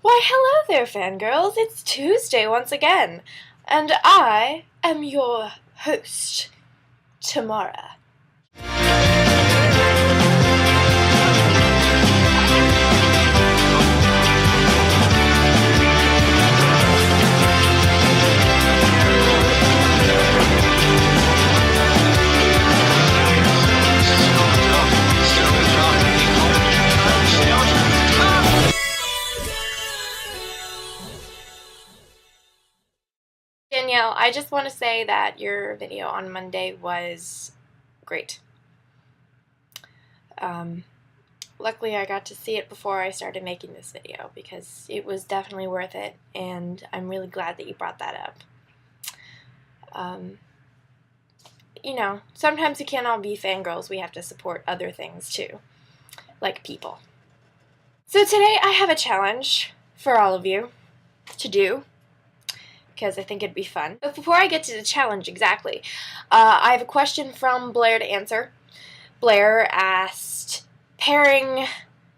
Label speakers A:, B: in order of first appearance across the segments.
A: Why, hello there, fangirls. It's Tuesday once again, and I am your host, Tamara. Danielle, I just want to say that your video on Monday was great. Luckily, I got to see it before I started making this video because it was definitely worth it, and I'm really glad that you brought that up. You know, sometimes we can't all be fangirls. We have to support other things too, like people. So today I have a challenge for all of you to do, because I think it'd be fun. But before I get to the challenge exactly, I have a question from Blair to answer. Blair asked, pairing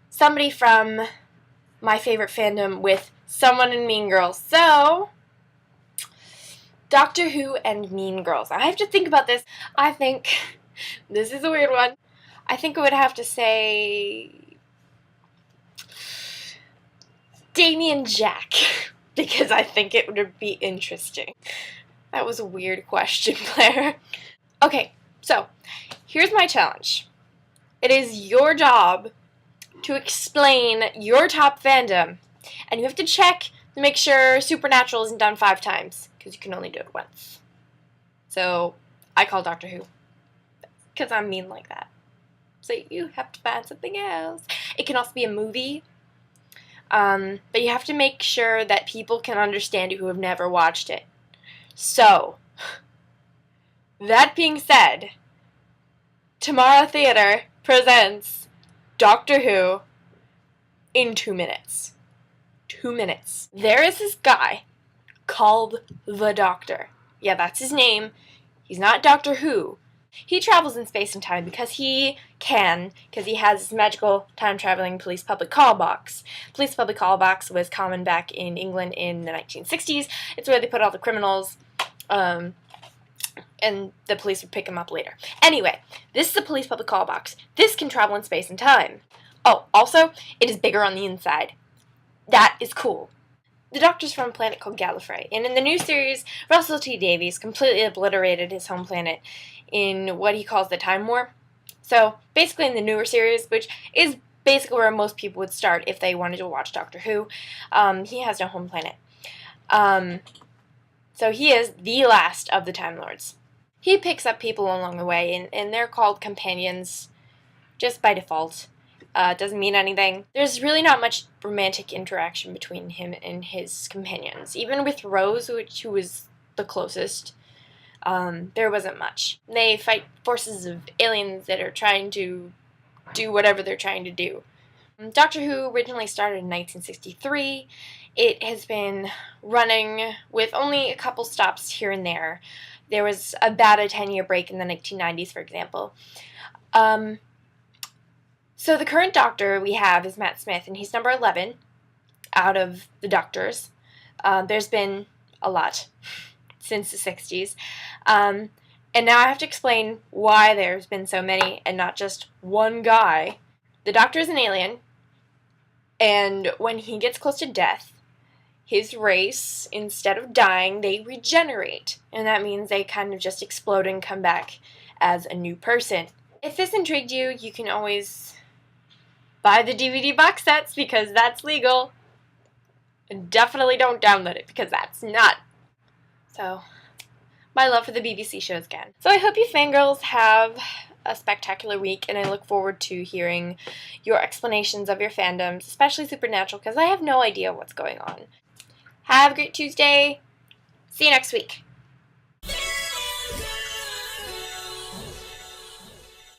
A: somebody from my favorite fandom with someone in Mean Girls. So, Doctor Who and Mean Girls. I have to think about this. I think, this is a weird one, I think I would have to say Damien and Jack. Because I think it would be interesting. That was a weird question, Blair. Okay, so here's my challenge. It is your job to explain your top fandom, and you have to check to make sure Supernatural isn't done 5 times, because you can only do it once. So I call Doctor Who, because I'm mean like that. So you have to find something else. It can also be a movie. But you have to make sure that people can understand it who have never watched it. So, that being said, Tamara Theater presents Doctor Who in 2 minutes. 2 minutes. There is this guy called the Doctor. Yeah, that's his name. He's not Doctor Who. He travels in space and time because he can, because he has this magical time-traveling police public call box. Police public call box was common back in England in the 1960s. It's where they put all the criminals, and the police would pick them up later. Anyway, this is a police public call box. This can travel in space and time. Oh, also, it is bigger on the inside. That is cool. The Doctor's from a planet called Gallifrey, and in the new series, Russell T Davies completely obliterated his home planet in what he calls the Time War. So, basically in the newer series, which is basically where most people would start if they wanted to watch Doctor Who, he has no home planet. So he is the last of the Time Lords. He picks up people along the way, and they're called companions just by default. Doesn't mean anything. There's really not much romantic interaction between him and his companions. Even with Rose, who was the closest, there wasn't much. They fight forces of aliens that are trying to do whatever they're trying to do. Doctor Who originally started in 1963. It has been running with only a couple stops here and there. There was about a 10-year break in the 1990s, for example. So the current Doctor we have is Matt Smith, and he's number 11 out of the Doctors. There's been a lot since the 60s. And now I have to explain why there's been so many and not just one guy. The Doctor is an alien, and when he gets close to death, his race, instead of dying, they regenerate. And that means they kind of just explode and come back as a new person. If this intrigued you, you can always buy the DVD box sets because that's legal. And definitely don't download it because that's not. So, my love for the BBC shows again. So I hope you fangirls have a spectacular week, and I look forward to hearing your explanations of your fandoms, especially Supernatural, because I have no idea what's going on. Have a great Tuesday. See you next week.